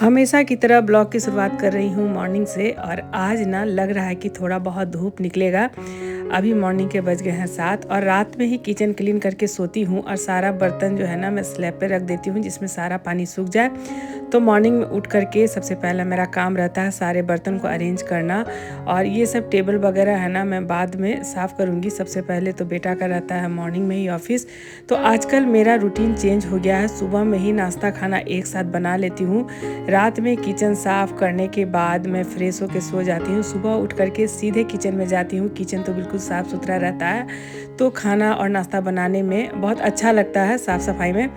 हमेशा की तरह ब्लॉग की शुरुआत कर रही हूँ मॉर्निंग से। और आज ना लग रहा है कि थोड़ा बहुत धूप निकलेगा। अभी मॉर्निंग के बज गए हैं 7 और रात में ही किचन क्लीन करके सोती हूँ और सारा बर्तन जो है ना मैं स्लैब पे रख देती हूँ जिसमें सारा पानी सूख जाए। तो मॉर्निंग में उठ करके सबसे पहला मेरा काम रहता है सारे बर्तन को अरेंज करना। और ये सब टेबल वगैरह है ना मैं बाद में साफ़ करूँगी। सबसे पहले तो बेटा का रहता है मॉर्निंग में ही ऑफिस। तो आजकल मेरा रूटीन चेंज हो गया है, सुबह में ही नाश्ता खाना एक साथ बना लेती हूँ। रात में किचन साफ़ करने के बाद मैं फ्रेश होकर सो जाती हूँ। सुबह उठ करके सीधे किचन में जाती हूँ। किचन तो बिल्कुल साफ़ सुथरा रहता है तो खाना और नाश्ता बनाने में बहुत अच्छा लगता है साफ़ सफाई में।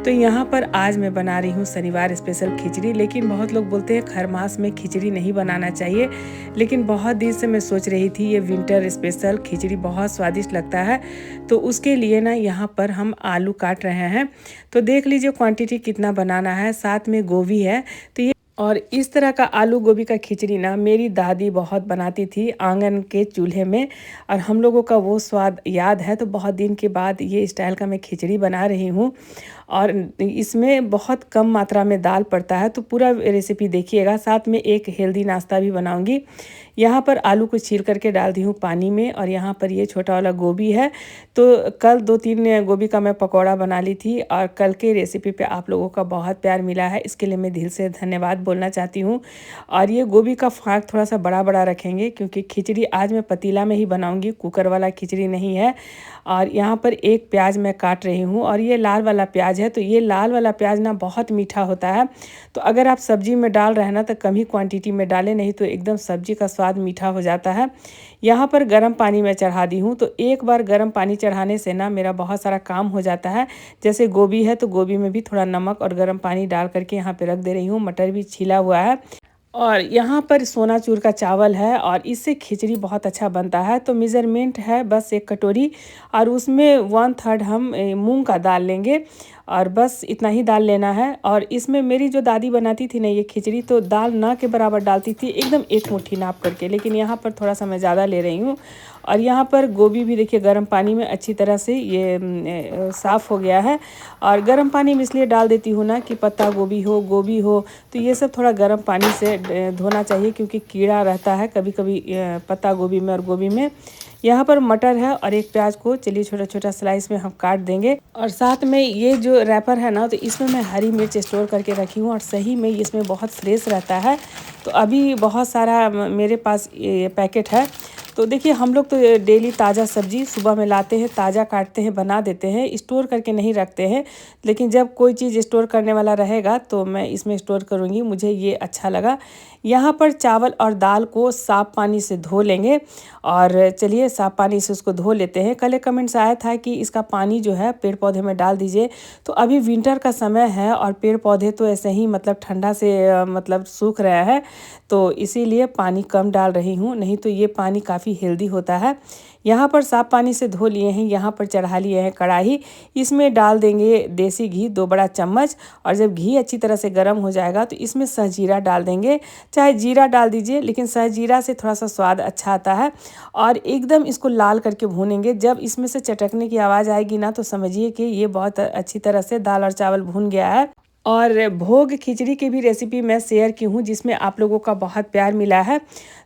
तो यहाँ पर आज मैं बना रही हूँ शनिवार स्पेशल खिचड़ी। लेकिन बहुत लोग बोलते हैं खरमास में खिचड़ी नहीं बनाना चाहिए, लेकिन बहुत दिन से मैं सोच रही थी ये विंटर स्पेशल खिचड़ी बहुत स्वादिष्ट लगता है। तो उसके लिए ना यहाँ पर हम आलू काट रहे हैं। तो देख लीजिए क्वांटिटी कितना बनाना है, साथ में गोभी है। तो ये और इस तरह का आलू गोभी का खिचड़ी ना मेरी दादी बहुत बनाती थी आंगन के चूल्हे में, और हम लोगों का वो स्वाद याद है। तो बहुत दिन के बाद ये स्टाइल का मैं खिचड़ी बना रही हूँ और इसमें बहुत कम मात्रा में दाल पड़ता है। तो पूरा रेसिपी देखिएगा, साथ में एक हेल्दी नाश्ता भी बनाऊंगी। यहाँ पर आलू को छील करके डाल दी हूँ पानी में, और यहाँ पर ये छोटा वाला गोभी है। तो कल 2-3 गोभी का मैं पकौड़ा बना ली थी और कल के रेसिपी पे आप लोगों का बहुत प्यार मिला है, इसके लिए मैं दिल से धन्यवाद बोलना चाहती हूँ। और ये गोभी का फाँक थोड़ा सा बड़ा बड़ा रखेंगे क्योंकि खिचड़ी आज मैं पतीला में ही बनाऊँगी, कुकर वाला खिचड़ी नहीं है। और यहाँ पर एक प्याज मैं काट रही हूँ और ये लाल वाला प्याज है। तो ये लाल वाला प्याज ना बहुत मीठा होता है, तो अगर आप सब्जी में डाल रहे हैं ना तो कम ही क्वांटिटी में डालें, नहीं तो एकदम सब्जी का स्वाद मीठा हो जाता है। यहाँ पर गर्म पानी में चढ़ा दी हूँ। तो एक बार गर्म पानी चढ़ाने से ना मेरा बहुत सारा काम हो जाता है। जैसे गोभी है तो गोभी में भी थोड़ा नमक और गर्म पानी डाल करके यहाँ पे रख दे रही हूँ। मटर भी छिला हुआ है और यहाँ पर सोनाचूर का चावल है और इससे खिचड़ी बहुत अच्छा बनता है। तो मेज़रमेंट है बस 1 कटोरी, और उसमें 1/3 हम मूंग का दाल लेंगे और बस इतना ही दाल लेना है। और इसमें मेरी जो दादी बनाती थी ना ये खिचड़ी, तो दाल ना के बराबर डालती थी, एकदम एक मुट्ठी नाप करके, लेकिन यहाँ पर थोड़ा सा मैं ज़्यादा ले रही हूँ। और यहाँ पर गोभी भी देखिए गर्म पानी में अच्छी तरह से ये साफ़ हो गया है। और गर्म पानी में इसलिए डाल देती हूँ ना कि पत्ता गोभी हो तो ये सब थोड़ा गर्म पानी से धोना चाहिए, क्योंकि कीड़ा रहता है कभी कभी पत्ता गोभी में और गोभी में। यहाँ पर मटर है और एक प्याज को चलिए छोटा छोटा स्लाइस में हम काट देंगे। और साथ में ये जो रैपर है ना तो इसमें मैं हरी मिर्च स्टोर करके रखी हूँ और सही में इसमें बहुत फ्रेश रहता है। तो अभी बहुत सारा मेरे पास ये पैकेट है। तो देखिए हम लोग तो डेली ताज़ा सब्जी सुबह में लाते हैं, ताज़ा काटते हैं, बना देते हैं, स्टोर करके नहीं रखते हैं। लेकिन जब कोई चीज़ स्टोर करने वाला रहेगा तो मैं इसमें स्टोर करूँगी, मुझे ये अच्छा लगा। यहाँ पर चावल और दाल को साफ़ पानी से धो लेंगे। और चलिए साफ़ पानी से उसको धो लेते हैं। कल एक कमेंट्स आया था कि इसका पानी जो है पेड़ पौधे में डाल दीजिए। तो अभी विंटर का समय है और पेड़ पौधे तो ऐसे ही मतलब ठंडा से मतलब सूख रहा है, तो इसीलिए पानी कम डाल रही हूँ, नहीं तो ये पानी काफ़ी हेल्दी होता है। यहाँ पर साफ़ पानी से धो लिए हैं। यहाँ पर चढ़ा लिए हैं कढ़ाई, इसमें डाल देंगे देसी घी 2 बड़ा चम्मच। और जब घी अच्छी तरह से गर्म हो जाएगा तो इसमें सहजीरा डाल देंगे, चाहे जीरा डाल दीजिए, लेकिन सहजीरा से थोड़ा सा स्वाद अच्छा आता है। और एकदम इसको लाल करके भूनेंगे। जब इसमें से चटकने की आवाज़ आएगी ना तो समझिए कि ये बहुत अच्छी तरह से दाल और चावल भून गया है। और भोग खिचड़ी की भी रेसिपी मैं शेयर की हूँ जिसमें आप लोगों का बहुत प्यार मिला है।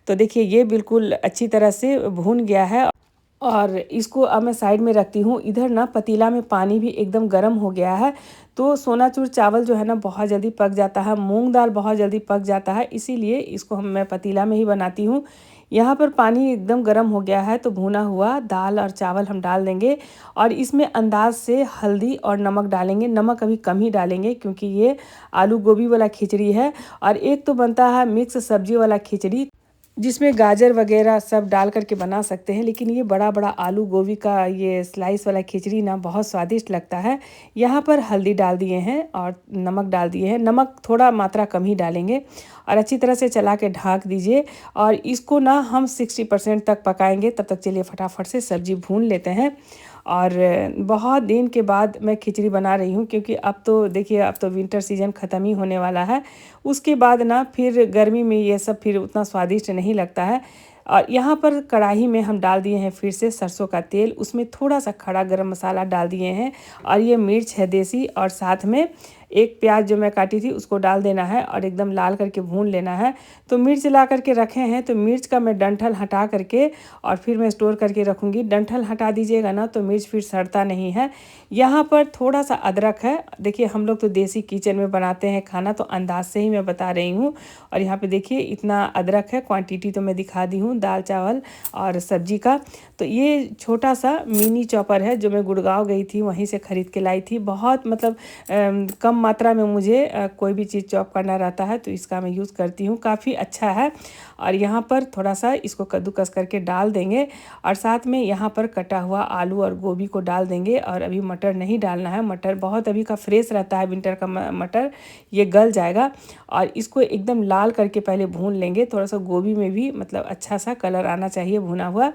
तो देखिए ये बिल्कुल अच्छी तरह से भून गया है और इसको अब मैं साइड में रखती हूँ। इधर ना पतीला में पानी भी एकदम गर्म हो गया है। तो सोनाचूर चावल जो है ना बहुत जल्दी पक जाता है, मूंग दाल बहुत जल्दी पक जाता है, इसीलिए इसको मैं पतीला में ही बनाती हूँ। यहाँ पर पानी एकदम गर्म हो गया है तो भुना हुआ दाल और चावल हम डाल देंगे। और इसमें अंदाज से हल्दी और नमक डालेंगे। नमक अभी कम ही डालेंगे क्योंकि ये आलू गोभी वाला खिचड़ी है। और एक तो बनता है मिक्स सब्जी वाला खिचड़ी जिसमें गाजर वगैरह सब डाल करके बना सकते हैं, लेकिन ये बड़ा बड़ा आलू गोभी का ये स्लाइस वाला खिचड़ी ना बहुत स्वादिष्ट लगता है। यहाँ पर हल्दी डाल दिए हैं और नमक डाल दिए हैं, नमक थोड़ा मात्रा कम ही डालेंगे। और अच्छी तरह से चला के ढक दीजिए और इसको ना हम 60% तक पकाएंगे। तब तक चलिए फटाफट से सब्जी भून लेते हैं। और बहुत दिन के बाद मैं खिचड़ी बना रही हूँ क्योंकि अब तो देखिए अब तो विंटर सीजन ख़त्म ही होने वाला है। उसके बाद ना फिर गर्मी में ये सब फिर उतना स्वादिष्ट नहीं लगता है। और यहाँ पर कढ़ाई में हम डाल दिए हैं फिर से सरसों का तेल, उसमें थोड़ा सा खड़ा गरम मसाला डाल दिए हैं और ये मिर्च है देसी, और साथ में एक प्याज जो मैं काटी थी उसको डाल देना है और एकदम लाल करके भून लेना है। तो मिर्च ला करके रखे हैं, तो मिर्च का मैं डंठल हटा करके और फिर मैं स्टोर करके रखूँगी। डंठल हटा दीजिएगा ना तो मिर्च फिर सड़ता नहीं है। यहाँ पर थोड़ा सा अदरक है। देखिए हम लोग तो देसी किचन में बनाते हैं खाना, तो अंदाज से ही मैं बता रही हूँ। और यहाँ पे देखिए इतना अदरक है, क्वांटिटी तो मैं दिखा दी हूँ दाल चावल और सब्जी का। तो ये छोटा सा मिनी चॉपर है जो मैं गुड़गांव गई थी वहीं से ख़रीद के लाई थी। बहुत मतलब कम मात्रा में मुझे कोई भी चीज़ चॉप करना रहता है तो इसका मैं यूज़ करती हूँ, काफ़ी अच्छा है। और यहाँ पर थोड़ा सा इसको कद्दूकस करके डाल देंगे और साथ में यहाँ पर कटा हुआ आलू और गोभी को डाल देंगे। और अभी मटर नहीं डालना है, मटर बहुत अभी का फ्रेश रहता है, विंटर का मटर, ये गल जाएगा। और इसको एकदम लाल करके पहले भून लेंगे, थोड़ा सा गोभी में भी मतलब अच्छा सा कलर आना चाहिए भुना हुआ।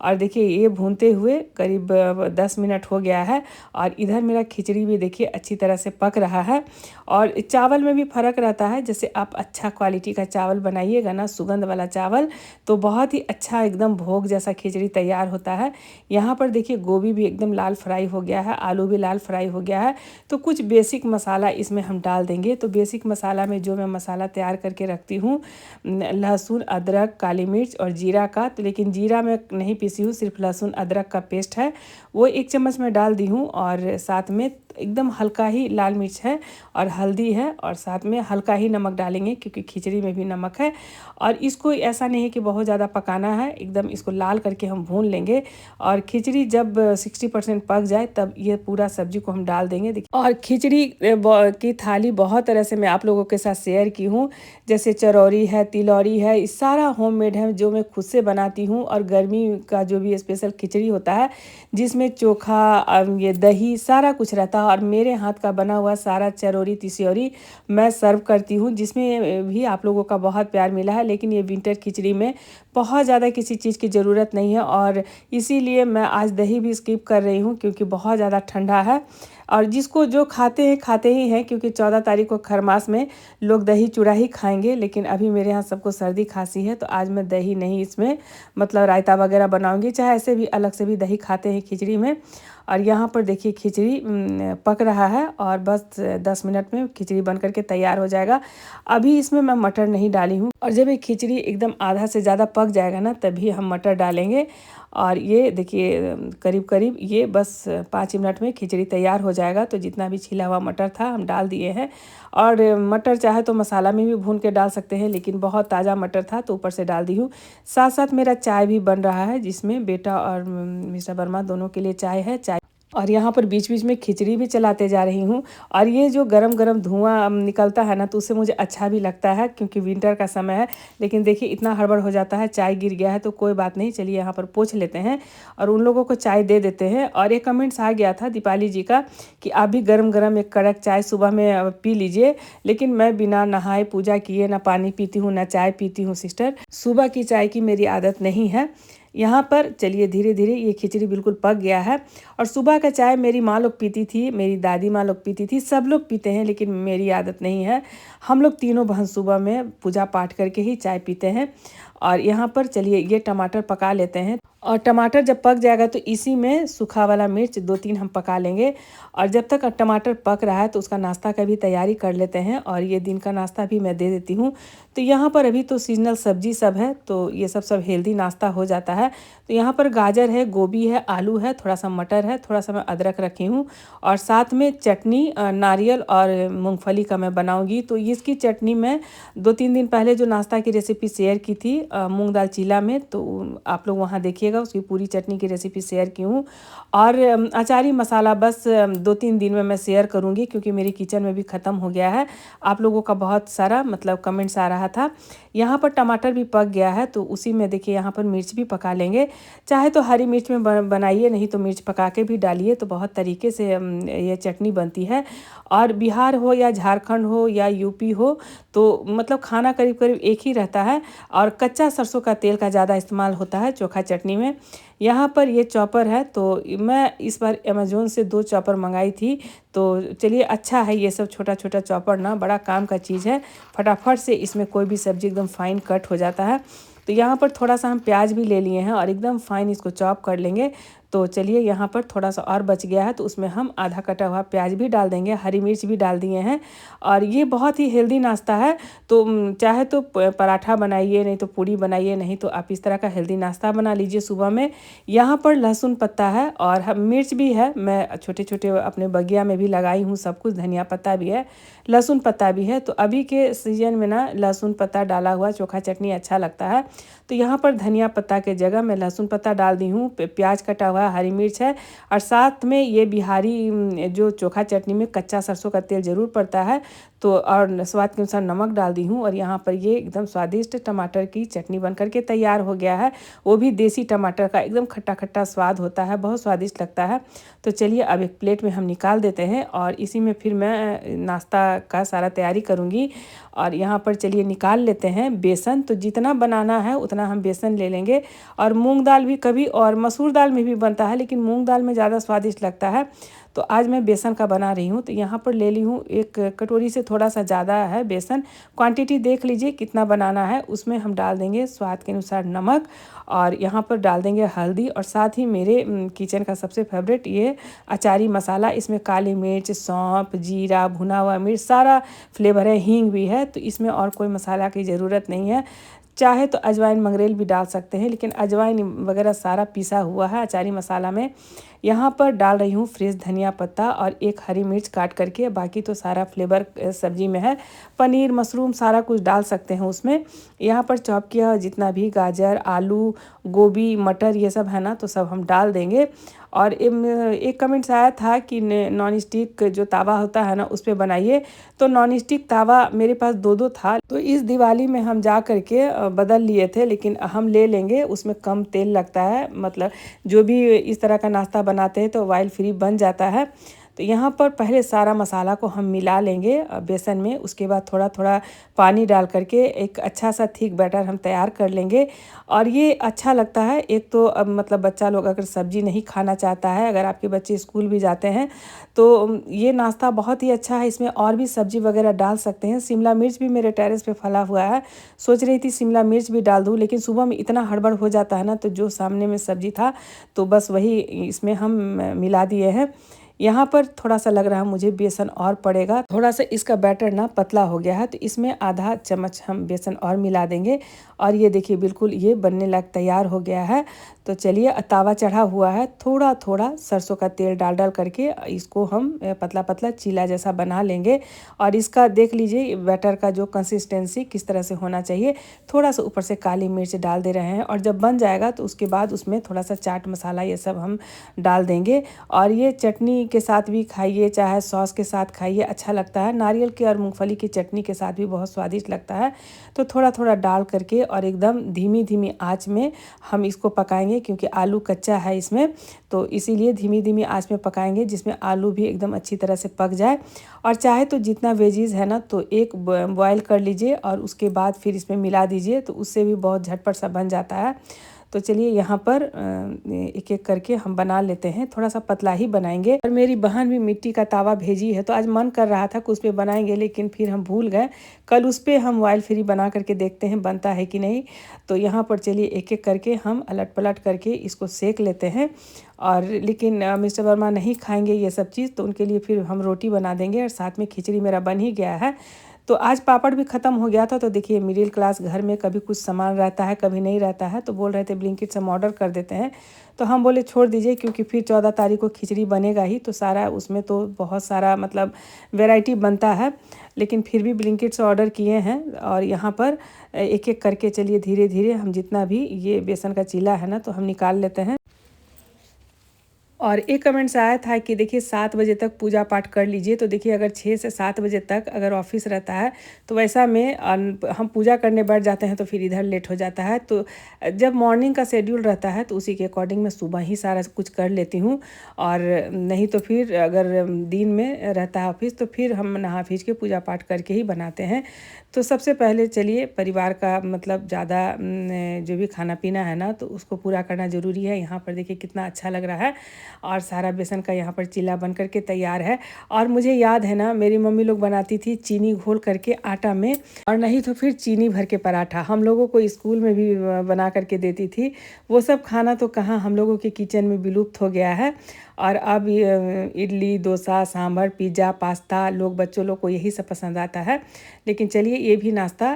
और देखिए ये भूनते हुए करीब 10 मिनट हो गया है और इधर मेरा खिचड़ी भी देखिए अच्छी तरह से पक रहा है। और चावल में भी फ़र्क रहता है, जैसे आप अच्छा क्वालिटी का चावल बनाइएगा ना, सुगंध वाला चावल, तो बहुत ही अच्छा एकदम भोग जैसा खिचड़ी तैयार होता है। यहाँ पर देखिए गोभी भी एकदम लाल फ्राई हो गया है, आलू भी लाल फ्राई हो गया है। तो कुछ बेसिक मसाला इसमें हम डाल देंगे। तो बेसिक मसाला में जो मैं मसाला तैयार करके रखती हूँ, लहसुन, अदरक, काली मिर्च और जीरा का, तो लेकिन जीरा मैं नहीं पीसी हूँ, सिर्फ लहसुन अदरक का पेस्ट है, वो 1 चम्मच में डाल दी हूँ। और साथ में एकदम हल्का ही लाल मिर्च है और हल्दी है और साथ में हल्का ही नमक डालेंगे क्योंकि खिचड़ी में भी नमक है। और इसको ऐसा नहीं है कि बहुत ज़्यादा पकाना है, एकदम इसको लाल करके हम भून लेंगे। और खिचड़ी जब 60% पक जाए तब ये पूरा सब्जी को हम डाल देंगे। देखिए, और खिचड़ी की थाली बहुत तरह से मैं आप लोगों के साथ शेयर की हूँ, जैसे चरौरी है, तिलौरी है, ये सारा होममेड है जो मैं खुद से बनाती हूँ। और गर्मी का जो भी स्पेशल खिचड़ी होता है जिसमें चोखा, ये दही, सारा कुछ रहता है। और मेरे हाथ का बना हुआ सारा चरौरी तिसियोरी मैं सर्व करती हूँ, जिसमें भी आप लोगों का बहुत प्यार मिला है। लेकिन ये विंटर खिचड़ी में बहुत ज़्यादा किसी चीज़ की ज़रूरत नहीं है और इसीलिए मैं आज दही भी स्किप कर रही हूँ क्योंकि बहुत ज़्यादा ठंडा है। और जिसको जो खाते ही हैं, क्योंकि 14 तारीख को खरमास में लोग दही चूड़ा ही खाएंगे। लेकिन अभी मेरे यहाँ सबको सर्दी खांसी है तो आज मैं दही नहीं, इसमें मतलब रायता वगैरह बनाऊंगी, चाहे ऐसे भी अलग से भी दही खाते हैं खिचड़ी में। और यहाँ पर देखिए खिचड़ी पक रहा है और बस 10 मिनट में खिचड़ी बन करके तैयार हो जाएगा। अभी इसमें मैं मटर नहीं डाली हूँ और जब ये खिचड़ी एकदम आधा से ज़्यादा पक जाएगा ना तभी हम मटर डालेंगे। और ये देखिए करीब करीब ये बस 5 मिनट में खिचड़ी तैयार हो जाएगा। तो जितना भी छिला हुआ मटर था हम डाल दिए हैं। और मटर चाहे तो मसाला में भी भून के डाल सकते हैं, लेकिन बहुत ताज़ा मटर था तो ऊपर से डाल दी हूँ। साथ साथ मेरा चाय भी बन रहा है, जिसमें बेटा और मिस्टर वर्मा दोनों के लिए चाय है। और यहाँ पर बीच बीच में खिचड़ी भी चलाते जा रही हूँ। और ये जो गरम गरम धुआं निकलता है ना, तो उससे मुझे अच्छा भी लगता है क्योंकि विंटर का समय है। लेकिन देखिए इतना हड़बड़ हो जाता है, चाय गिर गया है तो कोई बात नहीं, चलिए यहाँ पर पोंछ लेते हैं और उन लोगों को चाय दे देते हैं। और एक कमेंट्स आ गया था दीपाली जी का कि आप भी गरम गरम एक कड़क चाय सुबह में पी लीजिए। लेकिन मैं बिना नहाए पूजा किए ना पानी पीती हूँ ना चाय पीती हूँ सिस्टर, सुबह की चाय की मेरी आदत नहीं है। यहाँ पर चलिए धीरे धीरे ये खिचड़ी बिल्कुल पक गया है। और सुबह का चाय मेरी माँ लोग पीती थी, मेरी दादी माँ लोग पीती थी, सब लोग पीते हैं, लेकिन मेरी आदत नहीं है। हम लोग तीनों बहन सुबह में पूजा पाठ करके ही चाय पीते हैं। और यहाँ पर चलिए ये टमाटर पका लेते हैं। और टमाटर जब पक जाएगा तो इसी में सूखा वाला मिर्च 2-3 हम पका लेंगे। और जब तक टमाटर पक रहा है तो उसका नाश्ता का भी तैयारी कर लेते हैं। और ये दिन का नाश्ता भी मैं दे देती हूँ। तो यहाँ पर अभी तो सीजनल सब्जी सब है तो ये सब हेल्दी नाश्ता हो जाता है। तो यहाँ पर गाजर है, गोभी है, आलू है, थोड़ा सा मटर है, थोड़ा सा मैं अदरक रखी हूँ। और साथ में चटनी नारियल और मूंगफली का मैं बनाऊँगी। तो इसकी चटनी मैं 2-3 दिन पहले जो नाश्ता की रेसिपी शेयर की थी मूंग दाल चीला में, तो आप लोग वहाँ देखिएगा, उसकी पूरी चटनी की रेसिपी शेयर की हूँ। और अचारी मसाला बस 2-3 दिन में मैं शेयर करूँगी क्योंकि मेरी किचन में भी ख़त्म हो गया है। आप लोगों का बहुत सारा मतलब कमेंट्स आ रहा था। यहाँ पर टमाटर भी पक गया है तो उसी में देखिए यहाँ पर मिर्च भी पका लेंगे। चाहे तो हरी मिर्च में बनाइए, नहीं तो मिर्च पका के भी डालिए, तो बहुत तरीके से ये चटनी बनती है। और बिहार हो या झारखंड हो या यूपी हो तो मतलब खाना करीब करीब एक ही रहता है। और कच्चा सरसों का तेल का ज़्यादा इस्तेमाल होता है चोखा चटनी में। यहाँ पर ये चॉपर है तो मैं इस बार अमेज़ोन से 2 चॉपर मंगाई थी। तो चलिए अच्छा है, ये सब छोटा छोटा चॉपर ना बड़ा काम का चीज़ है, फटाफट से इसमें कोई भी सब्ज़ी एकदम फाइन कट हो जाता है। तो यहाँ पर थोड़ा सा हम प्याज भी ले लिए हैं और एकदम फाइन इसको चॉप कर लेंगे। तो चलिए यहाँ पर थोड़ा सा और बच गया है, तो उसमें हम आधा कटा हुआ प्याज भी डाल देंगे, हरी मिर्च भी डाल दिए हैं। और ये बहुत ही हेल्दी नाश्ता है, तो चाहे तो पराठा बनाइए, नहीं तो पूड़ी बनाइए, नहीं तो आप इस तरह का हेल्दी नाश्ता बना लीजिए सुबह में। यहाँ पर लहसुन पत्ता है और मिर्च भी है, मैं छोटे छोटे अपने बगिया में भी लगाई हूँ सब कुछ, धनिया पत्ता भी है, लहसुन पत्ता भी है। तो अभी के सीजन में ना लहसुन पत्ता डाला हुआ चोखा चटनी अच्छा लगता है। तो यहाँ पर धनिया पत्ता के जगह मैं लहसुन पत्ता डाल दी हूँ, प्याज कटा हुआ, हरी मिर्च है, और साथ में ये बिहारी जो चोखा चटनी में कच्चा सरसों का तेल ज़रूर पड़ता है, तो और स्वाद के अनुसार नमक डाल दी हूँ। और यहाँ पर ये एकदम स्वादिष्ट टमाटर की चटनी बन करके तैयार हो गया है, वो भी देसी टमाटर का, एकदम खट्टा खट्टा स्वाद होता है, बहुत स्वादिष्ट लगता है। तो चलिए अब एक प्लेट में हम निकाल देते हैं और इसी में फिर मैं नाश्ता का सारा तैयारी करूँगी। और यहाँ पर चलिए निकाल लेते हैं बेसन, तो जितना बनाना है उतना हम बेसन ले लेंगे। और मूंग दाल भी कभी और मसूर दाल में भी बनता है, लेकिन मूंग दाल में ज़्यादा स्वादिष्ट लगता है। तो आज मैं बेसन का बना रही हूँ, तो यहाँ पर ले ली हूँ एक कटोरी से थोड़ा सा ज़्यादा है बेसन। क्वांटिटी देख लीजिए कितना बनाना है, उसमें हम डाल देंगे स्वाद के अनुसार नमक, और यहाँ पर डाल देंगे हल्दी, और साथ ही मेरे किचन का सबसे फेवरेट ये अचारी मसाला, इसमें काली मिर्च, सौंफ, जीरा, भुना हुआ मिर्च, सारा फ्लेवर है, हींग भी है। तो इसमें और कोई मसाला की ज़रूरत नहीं है। चाहे तो अजवाइन मंगरेल भी डाल सकते हैं, लेकिन अजवाइन वगैरह सारा पिसा हुआ है अचारी मसाला में। यहाँ पर डाल रही हूँ फ्रेश धनिया पत्ता और एक हरी मिर्च काट करके, बाकी तो सारा फ्लेवर सब्जी में है। पनीर, मशरूम सारा कुछ डाल सकते हैं उसमें। यहाँ पर चॉप किया जितना भी गाजर, आलू, गोभी, मटर ये सब है ना, तो सब हम डाल देंगे। और एक कमेंट्स आया था कि नॉन स्टिक जो तावा होता है ना उस पर बनाइए, तो नॉन स्टिक तावा मेरे पास दो था, तो इस दिवाली में हम जा करके बदल लिए थे, लेकिन हम ले लेंगे, उसमें कम तेल लगता है, मतलब जो भी इस तरह का नाश्ता बनाते हैं तो ऑयल फ्री बन जाता है। तो यहाँ पर पहले सारा मसाला को हम मिला लेंगे बेसन में, उसके बाद थोड़ा थोड़ा पानी डाल करके एक अच्छा सा थिक बैटर हम तैयार कर लेंगे। और ये अच्छा लगता है, एक तो अब मतलब बच्चा लोग अगर सब्जी नहीं खाना चाहता है, अगर आपके बच्चे स्कूल भी जाते हैं, तो ये नाश्ता बहुत ही अच्छा है। इसमें और भी सब्जी वगैरह डाल सकते हैं। शिमला मिर्च भी मेरे टेरेस पे फला हुआ है, सोच रही थी शिमला मिर्च भी डाल दूँ, लेकिन सुबह में इतना हड़बड़ हो जाता है ना, तो जो सामने में सब्जी था तो बस वही इसमें हम मिला दिए हैं। यहाँ पर थोड़ा सा लग रहा है मुझे बेसन और पड़ेगा, थोड़ा सा इसका बैटर ना पतला हो गया है, तो इसमें आधा चम्मच हम बेसन और मिला देंगे। और ये देखिए बिल्कुल ये बनने लायक तैयार हो गया है। तो चलिए तावा चढ़ा हुआ है, थोड़ा थोड़ा सरसों का तेल डाल डाल करके इसको हम पतला पतला चीला जैसा बना लेंगे। और इसका देख लीजिए बैटर का जो कंसिस्टेंसी किस तरह से होना चाहिए। थोड़ा सा ऊपर से काली मिर्च डाल दे रहे हैं, और जब बन जाएगा तो उसके बाद उसमें थोड़ा सा चाट मसाला ये सब हम डाल देंगे। और ये चटनी के साथ भी खाइए, चाहे सॉस के साथ खाइए, अच्छा लगता है। नारियल की और मूंगफली की चटनी के साथ भी बहुत स्वादिष्ट लगता है। तो थोड़ा थोड़ा डाल करके और एकदम धीमी धीमी आंच में हम इसको पकाएंगे, क्योंकि आलू कच्चा है इसमें, तो इसीलिए धीमी धीमी आंच में पकाएंगे, जिसमें आलू भी एकदम अच्छी तरह से पक जाए। और चाहे तो जितना वेजीज है ना, तो एक बॉयल कर लीजिए और उसके बाद फिर इसमें मिला दीजिए, तो उससे भी बहुत झटपट सा बन जाता है। तो चलिए यहाँ पर एक एक करके हम बना लेते हैं, थोड़ा सा पतला ही बनाएंगे। और मेरी बहन भी मिट्टी का तावा भेजी है, तो आज मन कर रहा था कि उस पर बनाएंगे, लेकिन फिर हम भूल गए। कल उस पर हम ऑयल फ्री बना करके देखते हैं बनता है कि नहीं। तो यहाँ पर चलिए एक एक करके हम अलट पलट करके इसको सेक लेते हैं। और लेकिन मिस्टर वर्मा नहीं खाएंगे ये सब चीज़, तो उनके लिए फिर हम रोटी बना देंगे, और साथ में खिचड़ी मेरा बन ही गया है। तो आज पापड़ भी ख़त्म हो गया था, तो देखिए मिडिल क्लास घर में कभी कुछ सामान रहता है कभी नहीं रहता है, तो बोल रहे थे ब्लिंकिट से हम ऑर्डर कर देते हैं। तो हम बोले छोड़ दीजिए, क्योंकि फिर 14 तारीख को खिचड़ी बनेगा ही, तो सारा उसमें तो बहुत सारा मतलब वैरायटी बनता है, लेकिन फिर भी ब्लिंकिट से ऑर्डर किए हैं। और यहाँ पर एक एक करके चलिए धीरे धीरे हम जितना भी ये बेसन का चीला है ना, तो हम निकाल लेते हैं। और एक कमेंट से आया था कि देखिए 7 बजे तक पूजा पाठ कर लीजिए, तो देखिए अगर 6 से 7 बजे तक अगर ऑफिस रहता है, तो वैसा में हम पूजा करने बैठ जाते हैं, तो फिर इधर लेट हो जाता है। तो जब मॉर्निंग का शेड्यूल रहता है, तो उसी के अकॉर्डिंग मैं सुबह ही सारा कुछ कर लेती हूँ। और नहीं तो फिर अगर दिन में रहता है ऑफिस, तो फिर हम नहा फीच के पूजा पाठ करके ही बनाते हैं। तो सबसे पहले चलिए परिवार का मतलब ज़्यादा जो भी खाना पीना है ना, तो उसको पूरा करना ज़रूरी है। यहाँ पर देखिए कितना अच्छा लग रहा है। और सारा बेसन का यहाँ पर चिल्ला बन करके तैयार है। और मुझे याद है ना, मेरी मम्मी लोग बनाती थी चीनी घोल करके आटा में, और नहीं तो फिर चीनी भर के पराठा हम लोगों को स्कूल में भी बना करके देती थी। वो सब खाना तो कहाँ हम लोगों के किचन में विलुप्त हो गया है। और अब इडली, डोसा, सांभर, पिज़्ज़ा, पास्ता, बच्चों लोग को यही सब पसंद आता है। लेकिन चलिए, ये भी नाश्ता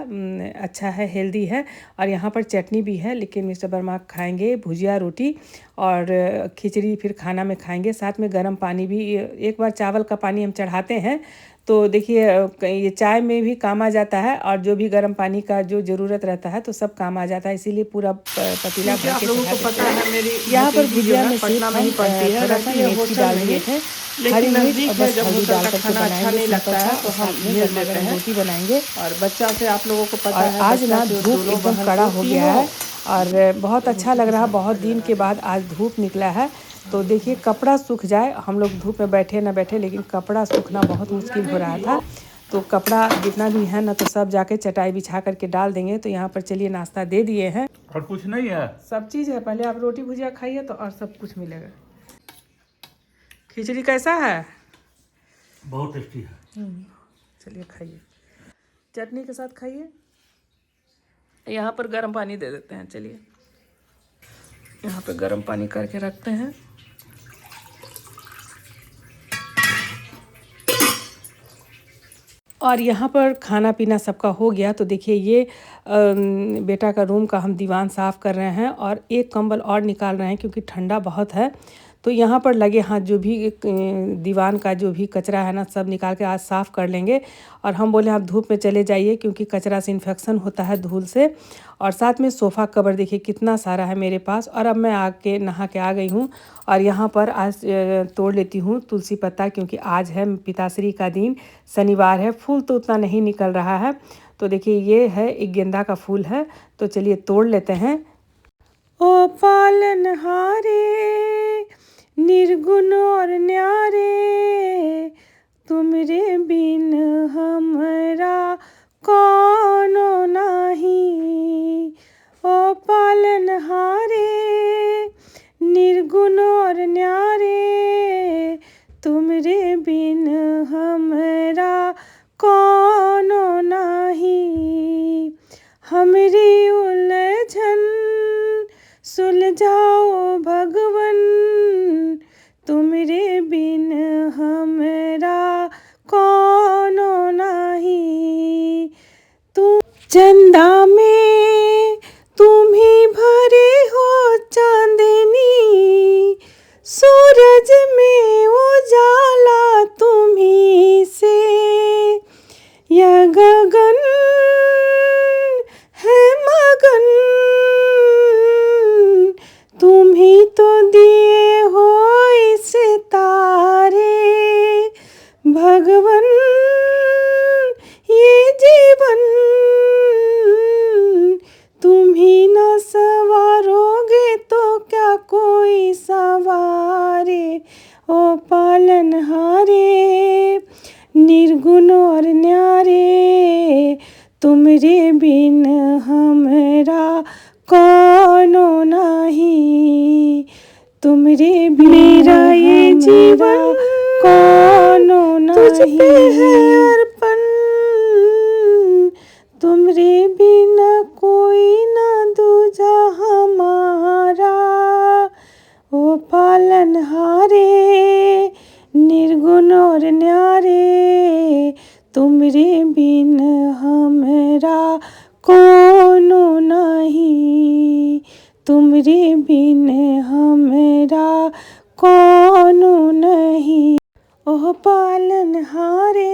अच्छा है, हेल्दी है। और यहाँ पर चटनी भी है, लेकिन मिस्टर वर्मा खाएंगे भुजिया, रोटी और खिचड़ी फिर खाना में खाएंगे। साथ में गर्म पानी भी, एक बार चावल का पानी हम चढ़ाते हैं तो देखिए ये चाय में भी काम आ जाता है, और जो भी गर्म पानी का जो ज़रूरत रहता है तो सब काम आ जाता है, इसीलिए पूरा पतीला भर के चढ़ा देते हैं। यहाँ पर भुजिया में पटना में ही पड़ती है, थोड़ा सा मेथी डाल दिए थे, हरी मिर्च और बस हल्दी डाल करके बनाएंगे। लगता है तो हम भेज देते हैं, रोटी बनाएंगे। और बच्चा से आप लोगों को पता और है आज ना धूप एकदम कड़ा हो गया है और बहुत अच्छा लग रहा है। बहुत दिन के बाद आज धूप निकला है, तो देखिए कपड़ा सूख जाए, हम लोग धूप में बैठे ना बैठे, लेकिन कपड़ा सूखना बहुत मुश्किल हो रहा था। तो कपड़ा जितना भी है ना तो सब जाके चटाई बिछा करके डाल देंगे। तो यहाँ पर चलिए नाश्ता दे दिए हैं, और कुछ नहीं है, सब चीज़ है। पहले आप रोटी भुजिया खाइए तो और सब कुछ मिलेगा। खिचड़ी कैसा है? बहुत टेस्टी है। चलिए खाइए, चटनी के साथ खाइए। यहाँ पर गर्म पानी दे देते हैं। चलिए यहाँ पे गर्म पानी करके रखते हैं। और यहाँ पर खाना पीना सबका हो गया। तो देखिए ये बेटा का रूम का हम दीवान साफ़ कर रहे हैं और एक कंबल और निकाल रहे हैं क्योंकि ठंडा बहुत है। तो यहाँ पर लगे हाथ जो भी दीवान का जो भी कचरा है ना सब निकाल के आज साफ़ कर लेंगे। और हम बोले आप धूप में चले जाइए क्योंकि कचरा से इन्फेक्शन होता है धूल से। और साथ में सोफ़ा कवर देखिए कितना सारा है मेरे पास। और अब मैं आके नहा के आ गई हूँ और यहाँ पर आज तोड़ लेती हूँ तुलसी पत्ता, क्योंकि आज है पिताश्री का दिन, शनिवार है। फूल तो उतना नहीं निकल रहा है। तो देखिए ये है एक गेंदा का फूल है, तो चलिए तोड़ लेते हैं। ओ पालनहारे निर्गुण और न्यारे, तुमरे बिन हमरा कौनो नाही। ओ पालनहारे निर्गुण और न्यारे, तुमरे बिन हमरा कौनो नाही। हमरी उलझन सुलझाओ भगवन, तुमरे बिन हमरा कौनो नाही। तुम चंदा में तुम ही भरे हो चांदनी, सूरज में उजाला तुम ही से। यह गगन है मगन, तुम ही तो दिए हो इस तारे। भगवन ये जीवन तुम ही न सवारोगे तो क्या कोई सवारे। ओ पालनहारे निर्गुण और न्यारे, तुमरे बिन हमरा कौनो नहीं। तुमरे बिन मेरा ये जीवन कौनो नहीं। तुझ पे है अर्पण, तुमरे बिना कोई ना दूजा हमारा। ओ पालनहारे निर्गुण और न्यारे, तुमरे बिन हमरा कौनो नहीं। तुमरे बिन हमरा कौनो नहीं। ओह पालनहारे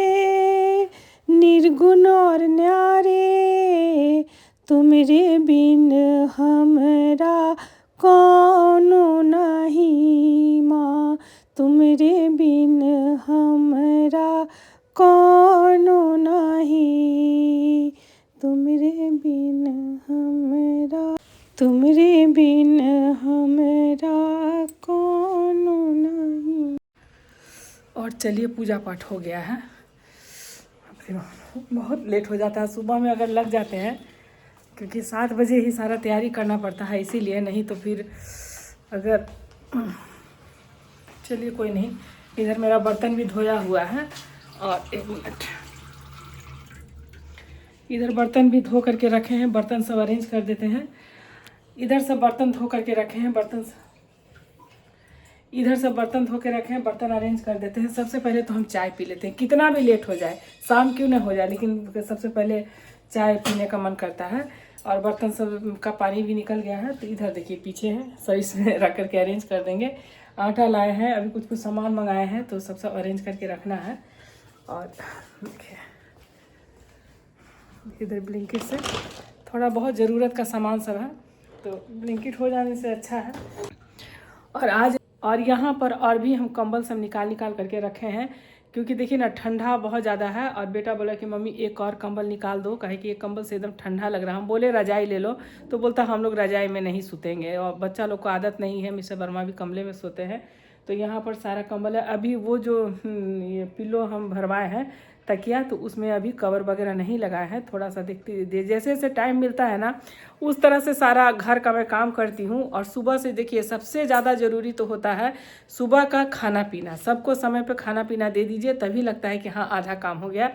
निर्गुण और न्यारे, तुमरे बिन हमरा कौनो नहीं। माँ तुमरे बिन हमरा कौनो नहीं। तुमरे बिन हमरा, तुमरे बिन हमरा कौनो नहीं। और चलिए पूजा पाठ हो गया है। बहुत लेट हो जाता है सुबह में अगर लग जाते हैं, क्योंकि 7 बजे ही सारा तैयारी करना पड़ता है, इसीलिए। नहीं तो फिर अगर चलिए कोई नहीं। इधर मेरा बर्तन भी धोया हुआ है और 1 मिनट, इधर बर्तन भी धो करके रखे हैं, बर्तन सब अरेंज कर देते हैं। इधर सब बर्तन धो करके रखे हैं, इधर सब बर्तन धो के रखे हैं, बर्तन अरेंज कर देते हैं। सबसे पहले तो हम चाय पी लेते हैं, कितना भी लेट हो जाए, शाम क्यों ना हो जाए, लेकिन सबसे पहले चाय पीने का मन करता है। और बर्तन सब का पानी भी निकल गया है, तो इधर देखिए पीछे है, सब इसमें रख करके अरेंज कर देंगे। आटा लाए हैं, अभी कुछ सामान मंगाए हैं, तो सब अरेंज करके रखना है। और देखिए इधर ब्लिंकिट से थोड़ा बहुत ज़रूरत का सामान सब है, तो ब्लिंकिट हो जाने से अच्छा है। और यहाँ पर और भी हम कंबल सब निकाल करके रखे हैं, क्योंकि देखिए ना ठंडा बहुत ज़्यादा है। और बेटा बोला कि मम्मी एक और कंबल निकाल दो, कहे कि एक कंबल से एकदम ठंडा लग रहा है। हम बोले रजाई ले लो, तो बोलता हम लोग रजाई में नहीं सूतेंगे, और बच्चा लोग को आदत नहीं है, मिस्टर वर्मा भी कमरे में सोते हैं। तो यहाँ पर सारा कंबल है। अभी वो जो ये पिलो हम भरवाए हैं तकिया, तो उसमें अभी कवर वगैरह नहीं लगाया है। थोड़ा सा देखते जैसे जैसे टाइम मिलता है ना, उस तरह से सारा घर का मैं काम करती हूँ। और सुबह से देखिए सबसे ज़्यादा ज़रूरी तो होता है सुबह का खाना पीना। सबको समय पे खाना पीना दे दीजिए, तभी लगता है कि हाँ आधा काम हो गया।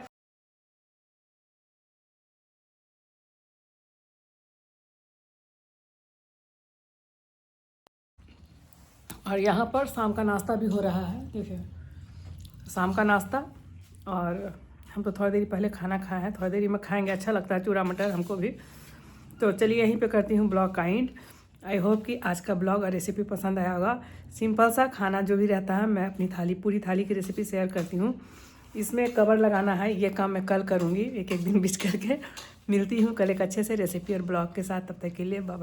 और यहाँ पर शाम का नाश्ता भी हो रहा है, देखिए शाम का नाश्ता। और हम तो थोड़ी देर पहले खाना खाए हैं, थोड़ी देरी में खाएंगे, अच्छा लगता है चूड़ा मटर हमको भी। तो चलिए यहीं पे करती हूँ ब्लॉग का एंड। आई होप कि आज का ब्लॉग और रेसिपी पसंद आया होगा। सिंपल सा खाना जो भी रहता है, मैं अपनी पूरी थाली की रेसिपी शेयर करती हूँ। इसमें कवर लगाना है, ये काम मैं कल करूँगी, एक दिन बीच करके। मिलती हूँ कल एक अच्छे से रेसिपी और ब्लॉग के साथ, तब तक के लिए बाय।